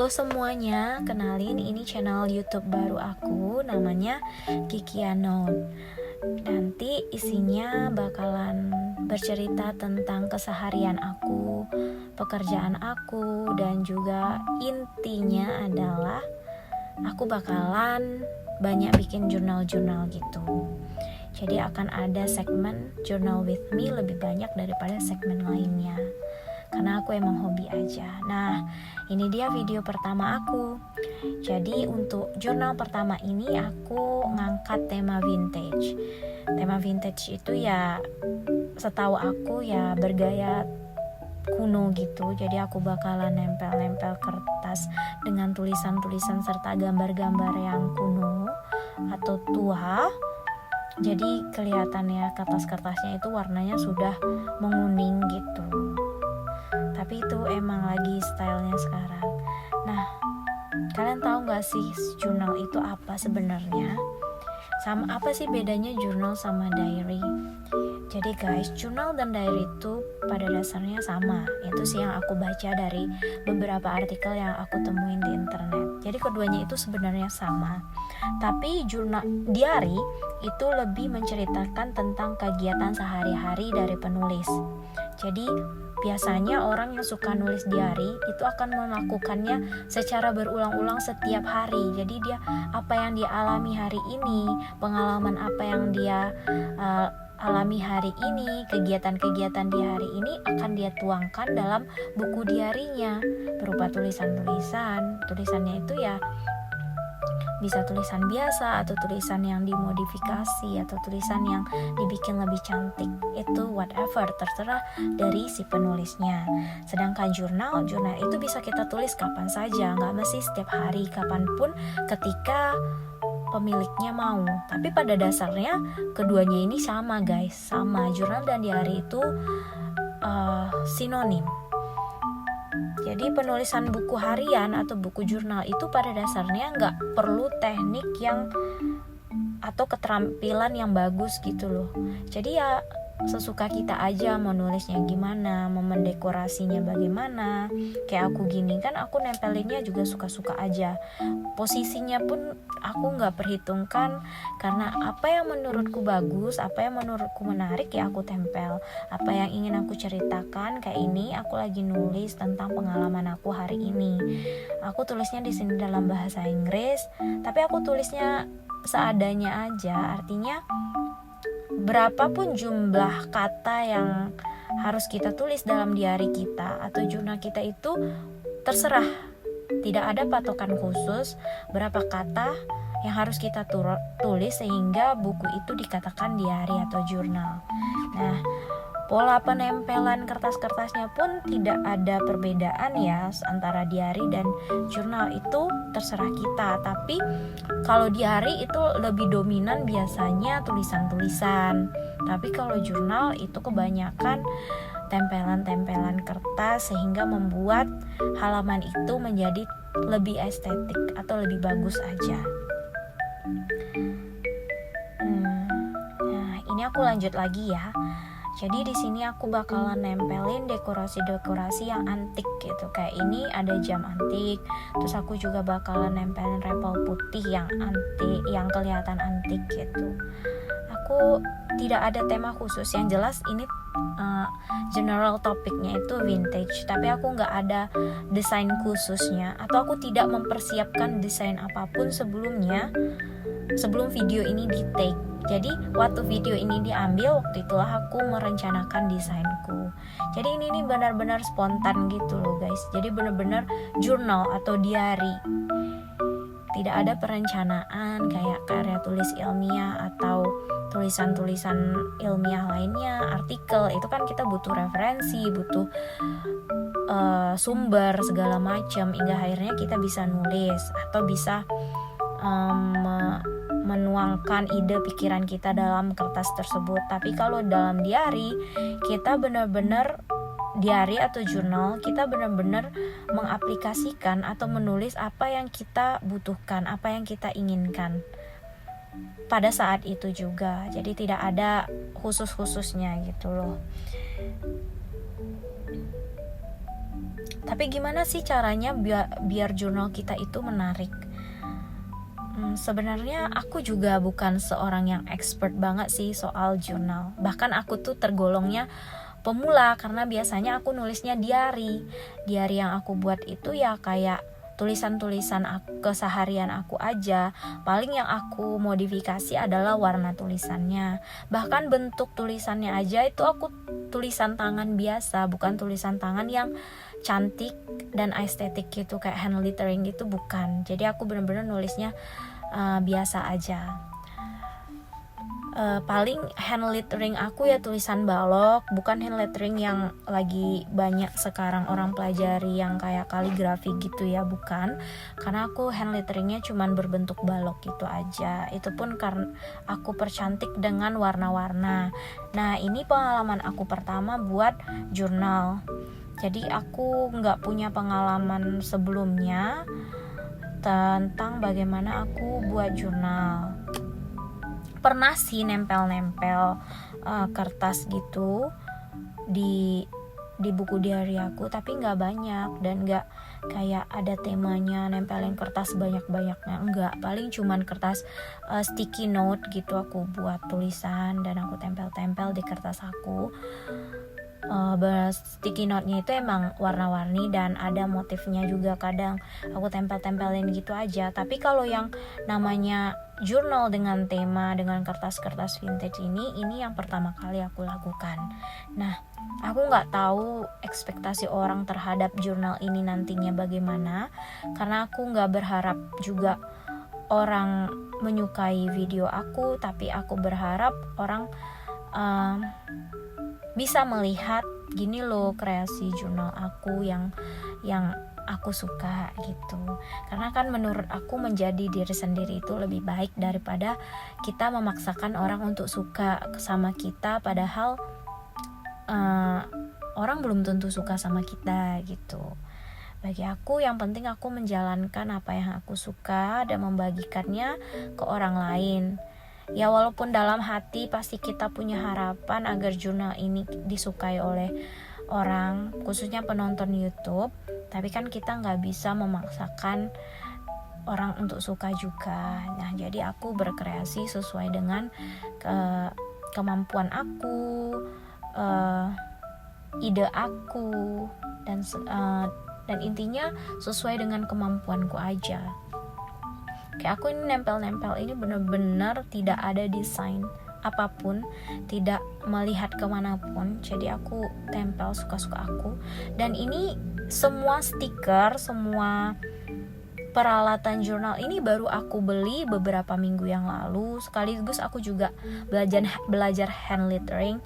semuanya, kenalin ini channel YouTube baru aku, namanya Kiki Anon. Nanti isinya bakalan bercerita tentang keseharian aku, pekerjaan aku, dan juga intinya adalah aku bakalan banyak bikin jurnal-jurnal gitu. Jadi akan ada segmen Journal with Me lebih banyak daripada segmen lainnya, karena aku emang hobi aja. Nah, ini dia video pertama aku. Jadi untuk jurnal pertama ini aku ngangkat tema vintage. Tema vintage itu ya setahu aku ya bergaya kuno gitu. Jadi aku bakalan nempel-nempel kertas dengan tulisan-tulisan serta gambar-gambar yang kuno atau tua. Jadi kelihatannya kertas-kertasnya itu warnanya sudah menguning gitu. Tapi itu emang lagi stylenya sekarang. Nah, kalian tahu gak sih jurnal itu apa sebenarnya? Sama apa sih bedanya jurnal sama diary? Jadi guys, jurnal dan diary itu pada dasarnya sama. Itu sih yang aku baca dari beberapa artikel yang aku temuin di internet. Jadi keduanya itu sebenarnya sama. Tapi jurnal diary itu lebih menceritakan tentang kegiatan sehari-hari dari penulis. Jadi biasanya orang yang suka nulis diary itu akan melakukannya secara berulang-ulang setiap hari. Jadi dia apa yang dia alami hari ini, pengalaman apa yang dia alami hari ini, kegiatan-kegiatan di hari ini akan dia tuangkan dalam buku diarinya berupa tulisan-tulisan. Tulisannya itu ya bisa tulisan biasa atau tulisan yang dimodifikasi atau tulisan yang dibikin lebih cantik. Itu whatever, terserah dari si penulisnya. Sedangkan jurnal itu bisa kita tulis kapan saja, nggak mesti setiap hari, kapanpun ketika pemiliknya mau. Tapi pada dasarnya keduanya ini sama guys, sama. Jurnal dan diary itu sinonim. Jadi penulisan buku harian atau buku jurnal itu pada dasarnya nggak perlu teknik yang atau keterampilan yang bagus gitu loh. Jadi ya sesuka kita aja mau nulisnya gimana, mau mendekorasinya bagaimana. Kayak aku gini kan, aku nempelinnya juga suka-suka aja. Posisinya pun aku nggak perhitungkan, karena apa yang menurutku bagus, apa yang menurutku menarik ya aku tempel. Apa yang ingin aku ceritakan, kayak ini aku lagi nulis tentang pengalaman aku hari ini. Aku tulisnya di sini dalam bahasa Inggris, tapi aku tulisnya seadanya aja. Artinya berapapun jumlah kata yang harus kita tulis dalam diary kita atau jurnal kita itu terserah. Tidak ada patokan khusus berapa kata yang harus kita tulis sehingga buku itu dikatakan diary atau jurnal. Nah, pola penempelan kertas-kertasnya pun tidak ada perbedaan ya antara diary dan jurnal, itu terserah kita. Tapi kalau diary itu lebih dominan biasanya tulisan-tulisan. Tapi kalau jurnal itu kebanyakan tempelan-tempelan kertas sehingga membuat halaman itu menjadi lebih estetik atau lebih bagus aja. Nah, ini aku lanjut lagi ya. Jadi di sini aku bakalan nempelin dekorasi-dekorasi yang antik gitu. Kayak ini ada jam antik. Terus aku juga bakalan nempelin repel putih yang antik, yang kelihatan antik gitu. Aku tidak ada tema khusus. Yang jelas ini general topiknya itu vintage. Tapi aku nggak ada desain khususnya, atau aku tidak mempersiapkan desain apapun sebelumnya, sebelum video ini di take. Jadi waktu video ini diambil, waktu itulah aku merencanakan desainku. Jadi ini nih benar-benar spontan gitu loh guys. Jadi benar-benar jurnal atau diary. Tidak ada perencanaan kayak karya tulis ilmiah atau tulisan-tulisan ilmiah lainnya, artikel. Itu kan kita butuh referensi, butuh sumber segala macam hingga akhirnya kita bisa nulis atau bisa menuangkan ide pikiran kita dalam kertas tersebut. Tapi kalau dalam diary, kita benar-benar diary atau jurnal, kita benar-benar mengaplikasikan atau menulis apa yang kita butuhkan, apa yang kita inginkan pada saat itu juga. Jadi tidak ada khusus-khususnya gitu loh. Tapi gimana sih caranya biar jurnal kita itu menarik? Sebenarnya aku juga bukan seorang yang expert banget sih soal jurnal. Bahkan aku tuh tergolongnya pemula karena biasanya aku nulisnya diary. Diary yang aku buat itu ya kayak tulisan-tulisan keseharian aku aja. Paling yang aku modifikasi adalah warna tulisannya. Bahkan bentuk tulisannya aja itu aku tulisan tangan biasa, bukan tulisan tangan yang cantik dan estetik gitu kayak hand lettering gitu, bukan. Jadi aku benar-benar nulisnya biasa aja. Paling hand lettering aku ya tulisan balok, bukan hand lettering yang lagi banyak sekarang orang pelajari yang kayak kaligrafi gitu ya, bukan. Karena aku hand letteringnya cuman berbentuk balok gitu aja. Itu pun karena aku percantik dengan warna-warna. Nah, ini pengalaman aku pertama buat jurnal. Jadi aku nggak punya pengalaman sebelumnya tentang bagaimana aku buat jurnal. Pernah sih nempel-nempel kertas gitu di buku diary aku, tapi nggak banyak dan nggak kayak ada temanya nempelin kertas banyak-banyaknya, enggak. Paling cuman kertas sticky note gitu aku buat tulisan dan aku tempel-tempel di kertas aku. Sticky note-nya itu emang warna-warni dan ada motifnya juga, kadang aku tempel-tempelin gitu aja. Tapi kalau yang namanya jurnal dengan tema, dengan kertas-kertas vintage ini yang pertama kali aku lakukan. Nah, aku nggak tahu ekspektasi orang terhadap jurnal ini nantinya bagaimana, karena aku nggak berharap juga orang menyukai video aku, tapi aku berharap orang bisa melihat gini loh kreasi jurnal aku yang aku suka gitu. Karena kan menurut aku menjadi diri sendiri itu lebih baik daripada kita memaksakan orang untuk suka sama kita, padahal orang belum tentu suka sama kita gitu. Bagi aku yang penting aku menjalankan apa yang aku suka dan membagikannya ke orang lain. Ya walaupun dalam hati pasti kita punya harapan agar jurnal ini disukai oleh orang, khususnya penonton YouTube. Tapi kan kita nggak bisa memaksakan orang untuk suka juga. Nah, jadi aku berkreasi sesuai dengan kemampuan aku, ide aku, dan intinya sesuai dengan kemampuanku aja. Kayak aku ini nempel-nempel ini benar-benar tidak ada desain apapun, tidak melihat kemanapun, jadi aku tempel suka-suka aku. Dan ini semua stiker, semua peralatan jurnal ini baru aku beli beberapa minggu yang lalu. Sekaligus aku juga belajar hand lettering.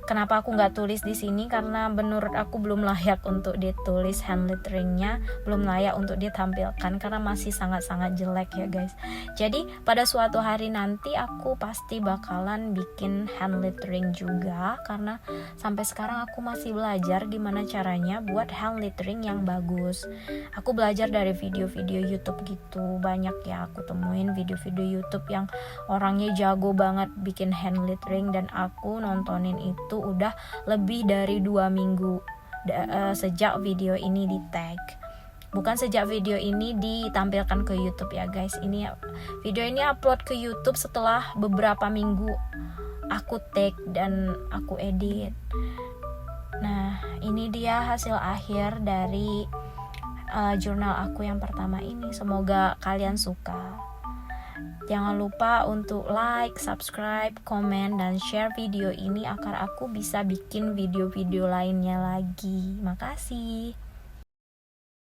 Kenapa aku nggak tulis di sini? Karena menurut aku belum layak untuk ditulis hand letteringnya, belum layak untuk ditampilkan karena masih sangat-sangat jelek ya guys. Jadi pada suatu hari nanti aku pasti bakalan bikin hand lettering juga, karena sampai sekarang aku masih belajar gimana caranya buat hand lettering yang bagus. Aku belajar dari video-video YouTube gitu, banyak ya aku temuin video-video YouTube yang orangnya jago banget bikin hand lettering, dan aku nontonin itu udah lebih dari 2 minggu sejak video ini di tag. Bukan sejak video ini ditampilkan ke YouTube ya guys. Video ini upload ke YouTube setelah beberapa minggu aku tag dan aku edit. Nah, ini dia hasil akhir dari jurnal aku yang pertama ini. Semoga kalian suka. Jangan lupa untuk like, subscribe, komen, dan share video ini agar aku bisa bikin video-video lainnya lagi. Makasih.